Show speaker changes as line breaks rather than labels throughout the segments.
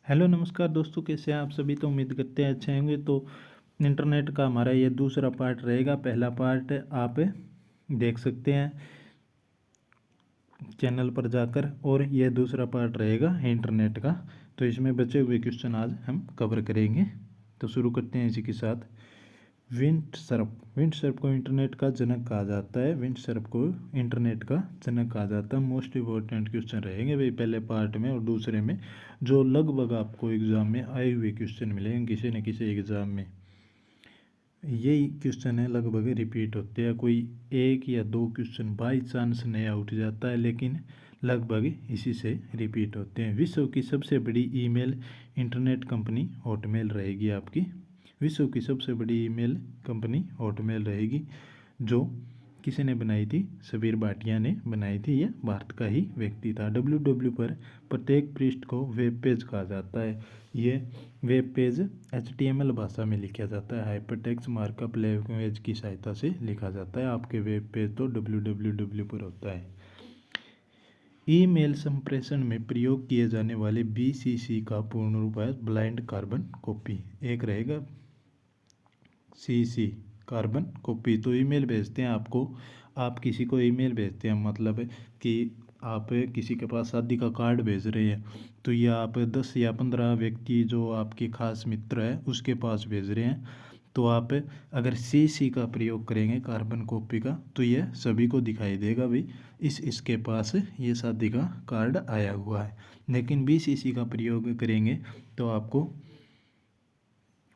Hello नमस्कार दोस्तों, कैसे हैं आप सभी। तो उम्मीद करते हैं अच्छे होंगे। तो इंटरनेट का हमारा ये दूसरा पार्ट रहेगा। पहला पार्ट आप देख सकते हैं चैनल पर जाकर, और ये दूसरा पार्ट रहेगा इंटरनेट का। तो इसमें बचे हुए क्वेश्चन आज हम कवर करेंगे। तो शुरू करते हैं इसी के साथ। विंडसर्फ को इंटरनेट का जनक कहा जाता है। विंडसर्फ को इंटरनेट का जनक कहा जाता है। मोस्ट इम्पोर्टेंट क्वेश्चन रहेंगे भाई पहले पार्ट में और दूसरे में, जो लगभग आपको एग्जाम में आए हुए क्वेश्चन मिलेंगे किसी न किसी एग्जाम में। यही क्वेश्चन है, लगभग रिपीट होते हैं। कोई एक या दो क्वेश्चन बाई चांस नया उठ जाता है, लेकिन लगभग इसी से रिपीट होते हैं। विश्व की सबसे बड़ी ईमेल इंटरनेट कंपनी हॉटमेल रहेगी आपकी। विश्व की सबसे बड़ी ईमेल कंपनी हॉटमेल रहेगी, जो किसी ने बनाई थी? सबीर भाटिया ने बनाई थी। यह भारत का ही व्यक्ति था। www पर प्रत्येक पृष्ठ को वेब पेज कहा जाता है। ये वेब पेज HTML भाषा में लिखा जाता है। हाइपरटेक्स्ट मार्कअप लैंग्वेज की सहायता से लिखा जाता है। आपके वेब पेज तो www पर होता है। ईमेल संप्रेषण में प्रयोग किए जाने वाले BCC का पूर्ण रूप है ब्लाइंड कार्बन कॉपी। एक रहेगा CC कार्बन कॉपी। तो ईमेल भेजते हैं आपको, आप किसी को ईमेल भेजते हैं, मतलब कि आप किसी के पास शादी का कार्ड भेज रहे हैं, तो ये आप 10 या 15 व्यक्ति जो आपके खास मित्र है उसके पास भेज रहे हैं। तो आप अगर CC का प्रयोग करेंगे कार्बन कॉपी का, तो यह सभी को दिखाई देगा भाई इसके पास ये शादी का कार्ड आया हुआ है। लेकिन BCC का प्रयोग करेंगे तो आपको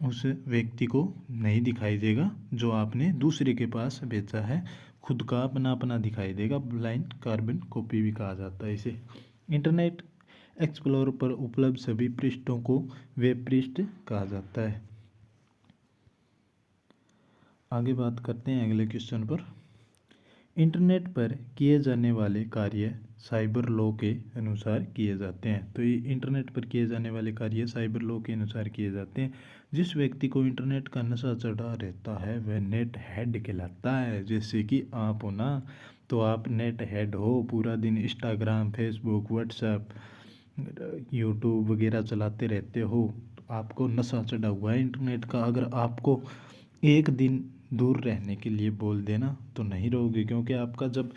उस व्यक्ति को नहीं दिखाई देगा जो आपने दूसरे के पास भेजा है। खुद का अपना अपना दिखाई देगा। ब्लाइंड कार्बन कॉपी भी कहा जाता है इसे। इंटरनेट एक्सप्लोरर पर उपलब्ध सभी पृष्ठों को वेब पृष्ठ कहा जाता है। आगे बात करते हैं अगले क्वेश्चन पर। इंटरनेट पर किए जाने वाले कार्य साइबर लॉ के अनुसार किए जाते हैं। तो ये इंटरनेट पर किए जाने वाले कार्य साइबर लॉ के अनुसार किए जाते हैं। जिस व्यक्ति को इंटरनेट का नशा चढ़ा रहता है वह नेट हेड कहलाता है। जैसे कि आप हो ना, तो आप नेट हेड हो, पूरा दिन इंस्टाग्राम, फेसबुक, व्हाट्सएप, यूट्यूब वगैरह चलाते रहते हो, तो आपको नशा चढ़ा हुआ है इंटरनेट का। अगर आपको एक दिन दूर रहने के लिए बोल देना तो नहीं रहोगे, क्योंकि आपका जब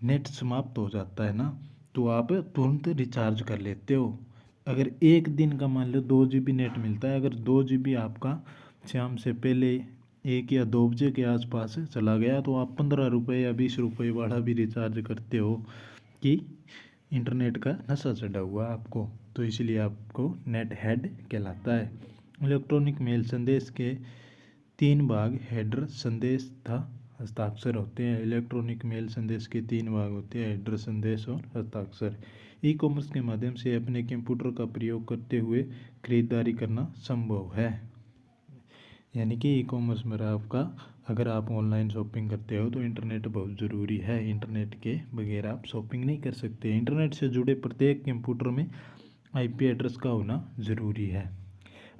नेट समाप्त हो जाता है ना, तो आप तुरंत रिचार्ज कर लेते हो। अगर एक दिन का मान लो 2 GB नेट मिलता है, अगर 2 GB आपका शाम से पहले 1 या 2 बजे के आसपास चला गया, तो आप 15 रुपये या 20 रुपये वाला भी रिचार्ज करते हो कि इंटरनेट का नशा चढ़ा हुआ आपको। तो इसलिए आपको नेट हेड कहलाता है। इलेक्ट्रॉनिक मेल संदेश के 3 भाग हेडर, संदेश तथा हस्ताक्षर होते हैं। इलेक्ट्रॉनिक मेल संदेश के 3 भाग होते हैं, हेडर, संदेश और हस्ताक्षर। ई-कॉमर्स के माध्यम से अपने कंप्यूटर का प्रयोग करते हुए खरीदारी करना संभव है। यानी कि ई-कॉमर्स में आपका, अगर आप ऑनलाइन शॉपिंग करते हो तो इंटरनेट बहुत ज़रूरी है। इंटरनेट के बगैर आप शॉपिंग नहीं कर सकते। इंटरनेट से जुड़े प्रत्येक कंप्यूटर में IP एड्रेस का होना ज़रूरी है।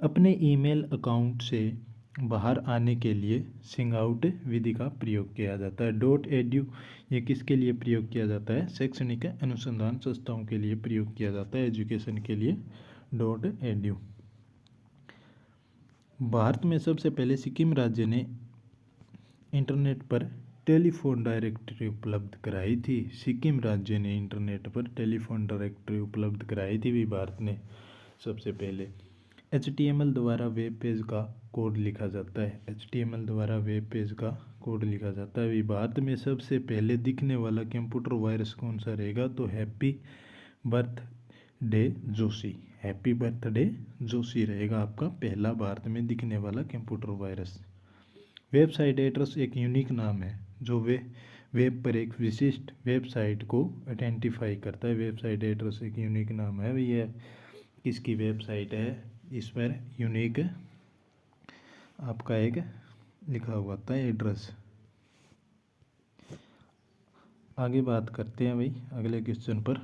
अपने ईमेल अकाउंट से बाहर आने के लिए सिंग आउट विधि का प्रयोग किया जाता है। .edu ये किसके लिए प्रयोग किया जाता है? शैक्षणिक अनुसंधान संस्थाओं के लिए प्रयोग किया जाता है, एजुकेशन के लिए .edu। भारत में सबसे पहले सिक्किम राज्य ने इंटरनेट पर टेलीफोन डायरेक्टरी उपलब्ध कराई थी। सिक्किम राज्य ने इंटरनेट पर टेलीफोन डायरेक्टरी उपलब्ध कराई थी भी भारत ने सबसे पहले। HTML द्वारा वेब पेज का कोड लिखा जाता है। HTML द्वारा वेब पेज का कोड लिखा जाता है। भारत में सबसे पहले दिखने वाला कंप्यूटर वायरस कौन सा रहेगा? तो happy birthday Joshi. Happy birthday Joshi रहेगा आपका पहला भारत में दिखने वाला कंप्यूटर वायरस। वेबसाइट एड्रेस एक यूनिक नाम है जो वेब पर एक विशिष्ट वेबसाइट को आइडेंटिफाई करता है। वेबसाइट एड्रेस एक यूनिक नाम है। ये किसकी वेबसाइट है? इस पर यूनिक आपका एक लिखा हुआ था एड्रेस। आगे बात करते हैं भाई अगले क्वेश्चन पर।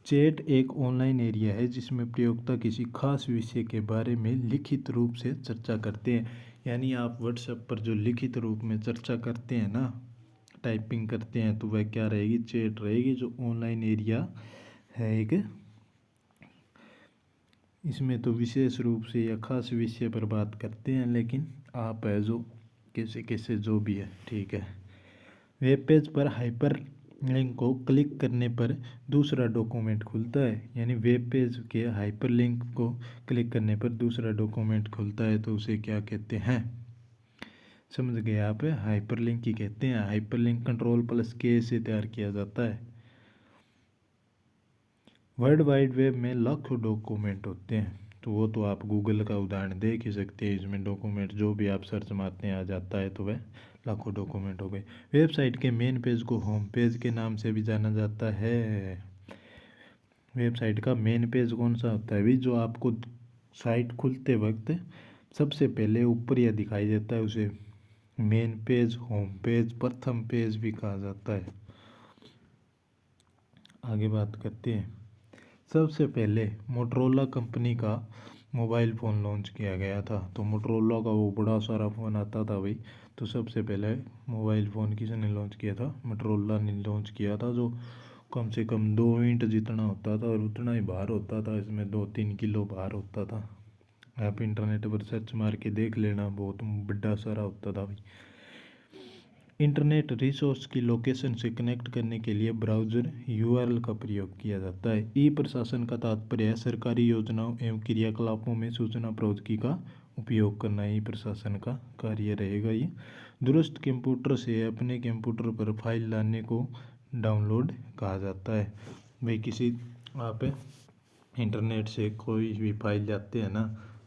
चैट एक ऑनलाइन एरिया है जिसमें प्रयोक्ता किसी खास विषय के बारे में लिखित रूप से चर्चा करते हैं। यानी आप व्हाट्सएप पर जो लिखित रूप में चर्चा करते हैं ना, टाइपिंग करते हैं, तो वह क्या रहेगी? चैट रहेगी, जो ऑनलाइन एरिया है एक इसमें तो विशेष रूप से या खास विषय पर बात करते हैं, लेकिन आप है जो कैसे कैसे जो भी है, ठीक है। वेब पेज पर हाइपर लिंक को क्लिक करने पर दूसरा डॉक्यूमेंट खुलता है, यानी वेब पेज के हाइपर लिंक को क्लिक करने पर दूसरा डॉक्यूमेंट खुलता है, तो उसे क्या कहते हैं? समझ गए आप? हाइपर लिंक ही कहते हैं। हाइपर लिंक Ctrl+K से तैयार किया जाता है। वर्ल्ड वाइड वेब में लाखों डॉक्यूमेंट होते हैं, तो वो तो आप गूगल का उदाहरण देख ही सकते हैं। इसमें डॉक्यूमेंट जो भी आप सर्च मारते हैं आ जाता है, तो वह लाखों डॉक्यूमेंट हो गए। वेबसाइट के मेन पेज को होम पेज के नाम से भी जाना जाता है। वेबसाइट का मेन पेज कौन सा होता है भी? जो आपको साइट खुलते वक्त सबसे पहले ऊपर यह दिखाई देता है, उसे मेन पेज, होम पेज, प्रथम पेज भी कहा जाता है। आगे बात करते हैं। सबसे पहले मोटरोला कंपनी का मोबाइल फ़ोन लॉन्च किया गया था। तो मोटरोला का वो बड़ा सारा फ़ोन आता था भाई, तो सबसे पहले मोबाइल फ़ोन किसने लॉन्च किया था? मोटरोला ने लॉन्च किया था, जो कम से कम 2 इंच जितना होता था और उतना ही भार होता था। इसमें 2-3 किलो भार होता था। आप इंटरनेट पर सर्च मार के देख लेना, बहुत बड़ा सारा होता था भाई। इंटरनेट रिसोर्स की लोकेशन से कनेक्ट करने के लिए ब्राउज़र URL का प्रयोग किया जाता है। ई प्रशासन का तात्पर्य है सरकारी योजनाओं एवं क्रियाकलापों में सूचना प्रौद्योगिकी का उपयोग करना। ई प्रशासन का कार्य रहेगा ये। दूरस्थ कंप्यूटर से अपने कंप्यूटर पर फाइल लाने को डाउनलोड कहा जाता है। भाई किसी आप इंटरनेट से कोई भी फाइल लाते हैं ना,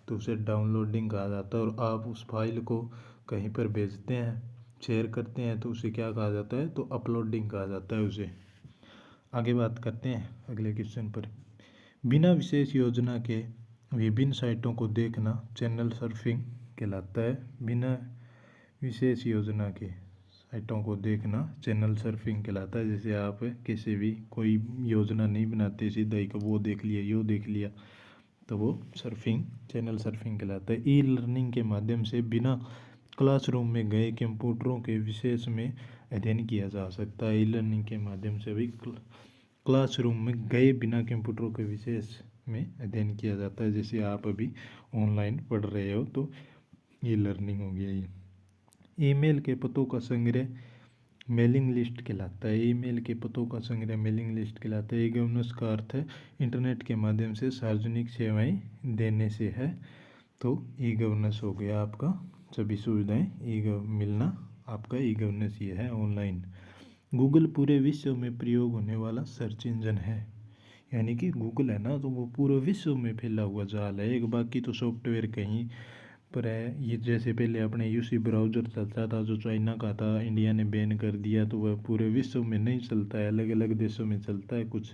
तो उसे डाउनलोडिंग कहा जाता है। और आप उस फाइल को कहीं पर भेजते हैं, शेयर करते हैं, तो उसे क्या कहा जाता है? तो अपलोडिंग कहा जाता है उसे। आगे बात करते हैं अगले क्वेश्चन पर। बिना विशेष योजना के विभिन्न साइटों को देखना चैनल सर्फिंग कहलाता है। बिना विशेष योजना के साइटों को देखना चैनल सर्फिंग कहलाता है। जैसे आप किसी भी कोई योजना नहीं बनाते, सीधा ही वो देख लिया, यो देख लिया, तो वो सर्फिंग, चैनल सर्फिंग कहलाता है। ई लर्निंग के माध्यम से बिना क्लासरूम में गए कंप्यूटरों के विशेष में अध्ययन किया जा सकता है। ई लर्निंग के माध्यम से भी क्लासरूम में गए बिना कंप्यूटरों के विशेष में अध्ययन किया जाता है। जैसे आप अभी ऑनलाइन पढ़ रहे हो, तो ई लर्निंग हो गया ये। ईमेल के पतों का संग्रह मेलिंग लिस्ट कहलाता है। ईमेल के पतों का संग्रह मेलिंग लिस्ट कहलाता है। ई गवर्नेंस का अर्थ है इंटरनेट के माध्यम से सार्वजनिक सेवाएं देने से है। तो ई गवर्नेंस हो गया आपका सभी सुविधाएं मिलना, आपका ई गवर्नेंस ये है ऑनलाइन। गूगल पूरे विश्व में प्रयोग होने वाला सर्च इंजन है। यानी कि गूगल है ना, तो वो पूरे विश्व में फैला हुआ जाल है एक। बाकी तो सॉफ्टवेयर कहीं पर है। ये जैसे पहले अपने यूसी ब्राउज़र चलता था, जो चाइना का था, इंडिया ने बैन कर दिया, तो वह पूरे विश्व में नहीं चलता है, अलग अलग देशों में चलता है कुछ।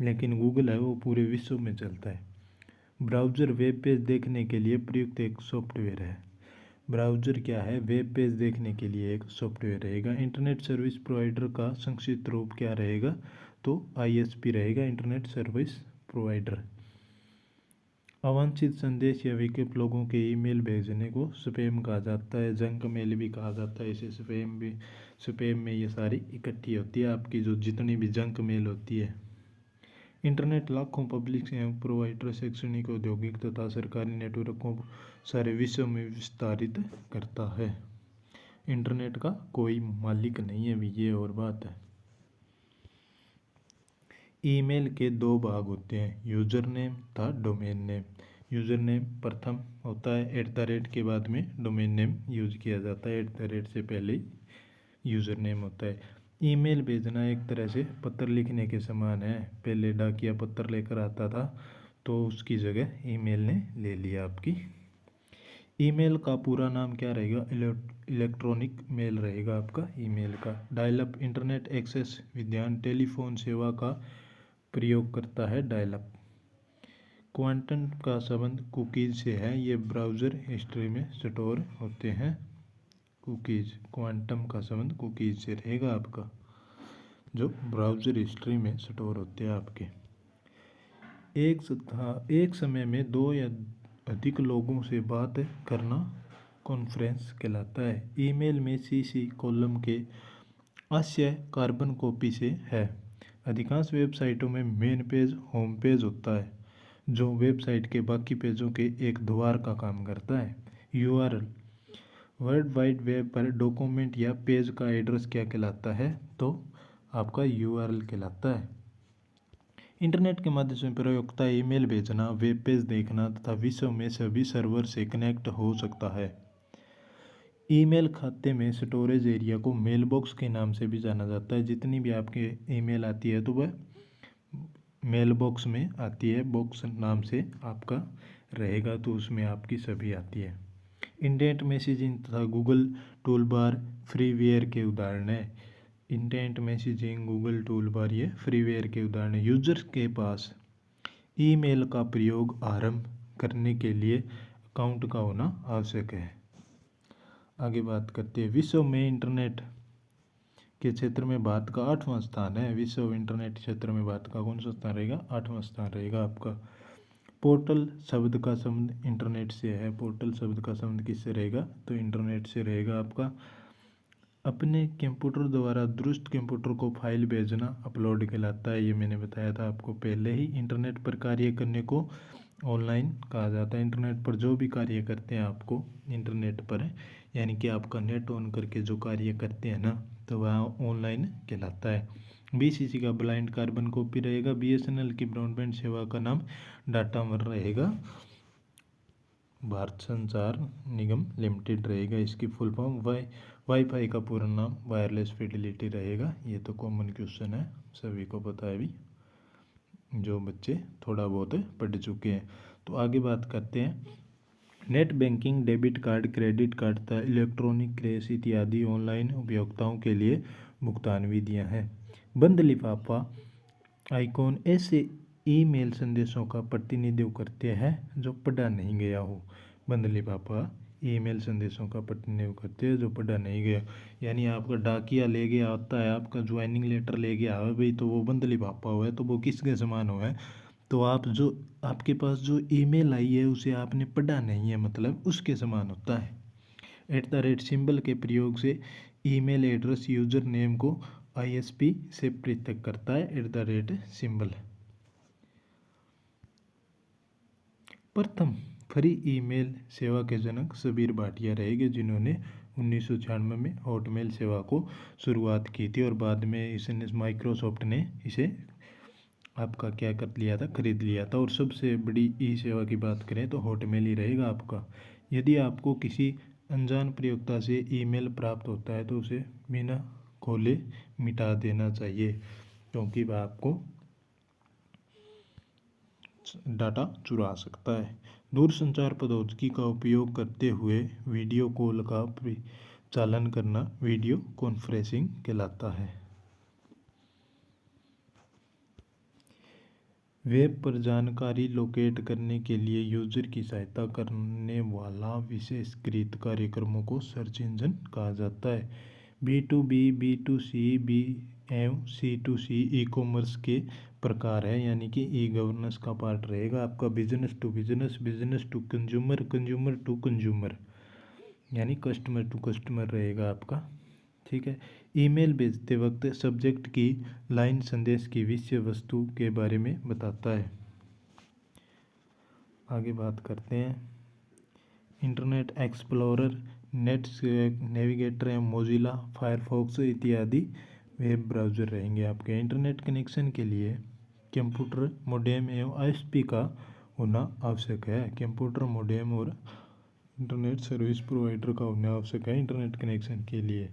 लेकिन गूगल है वो पूरे विश्व में चलता है। ब्राउज़र वेब पेज देखने के लिए प्रयुक्त एक सॉफ्टवेयर है। ब्राउज़र क्या है? वेब पेज देखने के लिए एक सॉफ्टवेयर रहेगा। इंटरनेट सर्विस प्रोवाइडर का संक्षिप्त रूप क्या रहेगा? तो ISP रहेगा, इंटरनेट सर्विस प्रोवाइडर। अवांछित संदेश या विज्ञापन लोगों के ईमेल भेजने को स्पैम कहा जाता है। जंक मेल भी कहा जाता है इसे। स्पैम में ये सारी इकट्ठी होती है आपकी, जो जितनी भी जंक मेल होती है। इंटरनेट लाखों पब्लिक एवं प्रोवाइडर, शैक्षणिक, औद्योगिक तथा सरकारी नेटवर्कों सारे विश्व में विस्तारित करता है। इंटरनेट का कोई मालिक नहीं है भी, ये और बात है। ईमेल के 2 भाग होते हैं, यूजर नेम तथा डोमेन नेम। यूजर नेम प्रथम होता है, @ के बाद में डोमेन नेम यूज किया जाता है। @ से पहले यूजर नेम होता है। ईमेल भेजना एक तरह से पत्र लिखने के समान है। पहले डाकिया पत्र लेकर आता था, तो उसकी जगह ईमेल ने ले लिया आपकी। ईमेल का पूरा नाम क्या रहेगा? इलेक्ट्रॉनिक मेल रहेगा आपका ईमेल का। डायल अप इंटरनेट एक्सेस विज्ञान टेलीफोन सेवा का प्रयोग करता है। Dial up. क्वांटम का संबंध कुकीज़ से है। ये ब्राउज़र हिस्ट्री में स्टोर होते हैं। कुकीज़, क्वांटम का संबंध कुकीज़ से रहेगा आपका, जो ब्राउज़र हिस्ट्री में स्टोर होते हैं आपके। एक समय में 2 या अधिक लोगों से बात करना कॉन्फ्रेंस कहलाता है। ईमेल में CC कॉलम के आशय कार्बन कॉपी से है। अधिकांश वेबसाइटों में मेन पेज, होम पेज होता है। जो वेबसाइट के बाकी पेजों के एक द्वार का काम करता है। यूआरएल, वर्ल्ड वाइड वेब पर डॉक्यूमेंट या पेज का एड्रेस क्या कहलाता है, तो आपका यूआरएल कहलाता है। इंटरनेट के माध्यम से प्रयोक्ता ईमेल भेजना, वेब पेज देखना तथा विश्व में सभी सर्वर से कनेक्ट हो सकता है। ईमेल खाते में स्टोरेज एरिया को मेल बॉक्स के नाम से भी जाना जाता है। जितनी भी आपके ईमेल आती है तो वह मेल बॉक्स में आती है, बॉक्स नाम से आपका रहेगा तो उसमें आपकी सभी आती है। इंटेंट मैसेजिंग तथा गूगल टूलबार फ्रीवेयर के उदाहरण है। इंटेंट मैसेजिंग, गूगल टूलबार ये फ्रीवेयर के उदाहरण है। यूजर्स के पास ईमेल का प्रयोग आरंभ करने के लिए अकाउंट का होना आवश्यक है। आगे बात करते हैं विश्व में इंटरनेट के क्षेत्र में भारत का 8वां स्थान है। विश्व इंटरनेट क्षेत्र में भारत का कौन सा स्थान रहेगा, 8वां स्थान रहेगा आपका। पोर्टल शब्द का संबंध इंटरनेट से है। पोर्टल शब्द का संबंध किससे रहेगा, तो इंटरनेट से रहेगा आपका। अपने कंप्यूटर द्वारा दुरुस्त कंप्यूटर को फाइल भेजना अपलोड कहलाता है। ये मैंने बताया था आपको पहले ही। इंटरनेट पर कार्य करने को ऑनलाइन कहा जाता है। इंटरनेट पर जो भी कार्य करते हैं आपको इंटरनेट पर, यानी कि आपका नेट ऑन करके जो कार्य करते हैं ना, तो वह ऑनलाइन कहलाता है। बीसीसी का ब्लाइंड कार्बन कॉपी रहेगा। बीएसएनएल की ब्रॉडबैंड सेवा का नाम डाटावर रहेगा। भारत संचार निगम लिमिटेड रहेगा। इसकी फुल फॉर्म वाईफाई का पूरा नाम वायरलेस फिडेलिटी रहेगा। ये तो कॉमन क्वेश्चन है, सभी को पता है भी, जो बच्चे थोड़ा बहुत पढ़ चुके हैं। तो आगे बात करते हैं। Net banking, debit card, credit card तथा इलेक्ट्रॉनिक कैश इत्यादि ऑनलाइन उपयोगिताओं के लिए भुगतान विधियां हैं। बंद लिफाफा आइकॉन ऐसे ईमेल संदेशों का प्रतिनिधित्व करते हैं जो पढ़ा नहीं गया हो। बंद लिफाफा ईमेल संदेशों का प्रतिनिधित्व करते हैं जो पढ़ा नहीं गया, यानी आपका डाकिया ले गया आता है, आपका ज्वाइनिंग लेटर ले गया है भाई, तो वो बंद लिफाफा हुआ है, तो वो किसके समान हुआ है, तो आप जो आपके पास जो ईमेल आई है उसे आपने पढ़ा नहीं है, मतलब उसके समान होता है। @ सिंबल के प्रयोग से ईमेल एड्रेस यूजर नेम को आईएसपी से पृथक करता है। @ सिंबल। प्रथम फ्री ईमेल सेवा के जनक सबीर भाटिया रहेंगे, जिन्होंने 1996 में हॉटमेल सेवा को शुरुआत की थी और बाद में इसने माइक्रोसॉफ्ट ने इसे आपका क्या कर लिया था, खरीद लिया था। और सबसे बड़ी ई सेवा की बात करें तो हॉटमेल ही रहेगा आपका। यदि आपको किसी अनजान प्रयोक्ता से ईमेल प्राप्त होता है तो उसे बिना खोले मिटा देना चाहिए, क्योंकि वह आपको डाटा चुरा सकता है। दूरसंचार प्रौद्योगिकी का उपयोग करते हुए वीडियो कॉल का चालन करना वीडियो कॉन्फ्रेंसिंग कहलाता है। वेब पर जानकारी लोकेट करने के लिए यूजर की सहायता करने वाला विशेषकृत कार्यक्रमों को सर्च इंजन कहा जाता है। B2B, B2C, B एवं C2C ई कॉमर्स के प्रकार है, यानी कि ई गवर्नेंस का पार्ट रहेगा आपका। Business to business, business to consumer, consumer to consumer, यानी कस्टमर टू कस्टमर रहेगा आपका। ठीक है। ईमेल भेजते वक्त सब्जेक्ट की लाइन संदेश की विषय वस्तु के बारे में बताता है। आगे बात करते हैं। इंटरनेट एक्सप्लोरर, नेट नेविगेटर एवं मोजिला फायरफॉक्स इत्यादि वेब ब्राउज़र रहेंगे आपके। इंटरनेट कनेक्शन के लिए कंप्यूटर मोडेम एवं आईएसपी का होना आवश्यक है। कंप्यूटर मोडेम और इंटरनेट सर्विस प्रोवाइडर का होना आवश्यक है इंटरनेट कनेक्शन के लिए।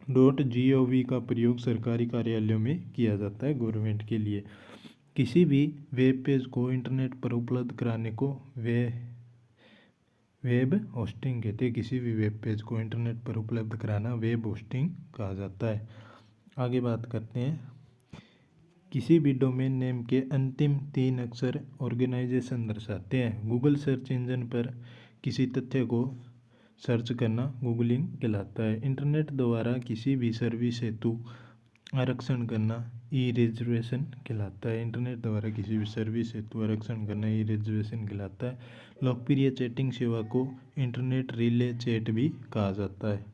.gov का प्रयोग सरकारी कार्यालयों में किया जाता है, गवर्नमेंट के लिए। किसी भी वेब पेज को इंटरनेट पर उपलब्ध कराने को वेब होस्टिंग कहते हैं। किसी भी वेब पेज को इंटरनेट पर उपलब्ध कराना वेब होस्टिंग कहा जाता है। आगे बात करते हैं। किसी भी डोमेन नेम के अंतिम 3 अक्षर ऑर्गेनाइजेशन दर्शाते हैं। गूगल सर्च इंजन पर किसी तथ्य को सर्च करना गूगलिंग कहलाता है। इंटरनेट द्वारा किसी भी सर्विस हेतु आरक्षण करना ई रिजर्वेशन कहलाता है। इंटरनेट द्वारा किसी भी सर्विस हेतु आरक्षण करना ई रिजर्वेशन कहलाता है। लोकप्रिय चैटिंग सेवा को इंटरनेट रिले चैट भी कहा जाता है।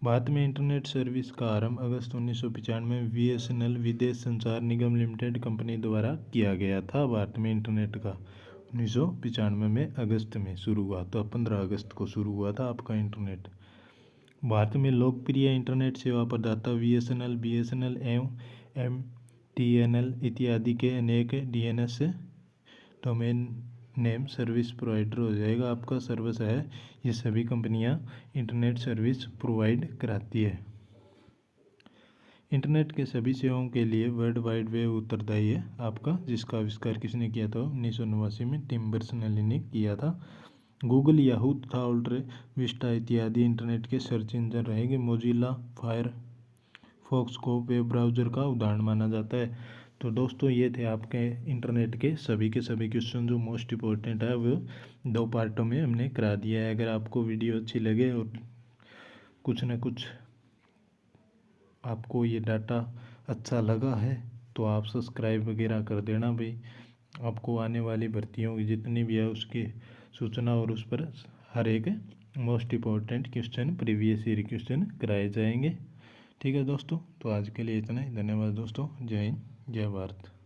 भारत में इंटरनेट सर्विस का आरंभ अगस्त 1995 में बीएसएनएल विदेश संचार निगम लिमिटेड कंपनी द्वारा किया गया था। भारत में इंटरनेट का 1995 में अगस्त में शुरू हुआ, तो 15 अगस्त को शुरू हुआ था आपका इंटरनेट। भारत में लोकप्रिय इंटरनेट सेवा प्रदाता बीएसएनएल एवं एमटीएनएल इत्यादि के अनेक DNS domain name service provider हो जाएगा आपका। सर्विस है, ये सभी कंपनियां इंटरनेट सर्विस प्रोवाइड कराती है। इंटरनेट के सभी सेवाओं के लिए वर्ल्ड वाइड वेब उत्तरदायी है आपका, जिसका आविष्कार किसने किया था? 1989 में टिम बर्नर्स-ली ने किया था। गूगल, याहू तथा अल्ट्रा विस्टा इत्यादि इंटरनेट के सर्च इंजन रहेंगे। मोजिला फायरफॉक्स को वेब ब्राउज़र का उदाहरण माना जाता है। तो दोस्तों ये थे आपके इंटरनेट के सभी क्वेश्चन जो मोस्ट इम्पोर्टेंट है, वो 2 पार्टों में हमने करा दिया है। अगर आपको वीडियो अच्छी लगे और कुछ न कुछ आपको ये डाटा अच्छा लगा है तो आप सब्सक्राइब वगैरह कर देना भाई। आपको आने वाली भर्तियों की जितनी भी है उसकी सूचना और उस पर हर एक most important question, previous year question कराए जाएंगे। ठीक है दोस्तों, तो आज के लिए इतना ही। धन्यवाद दोस्तों। जय हिंद, जय भारत।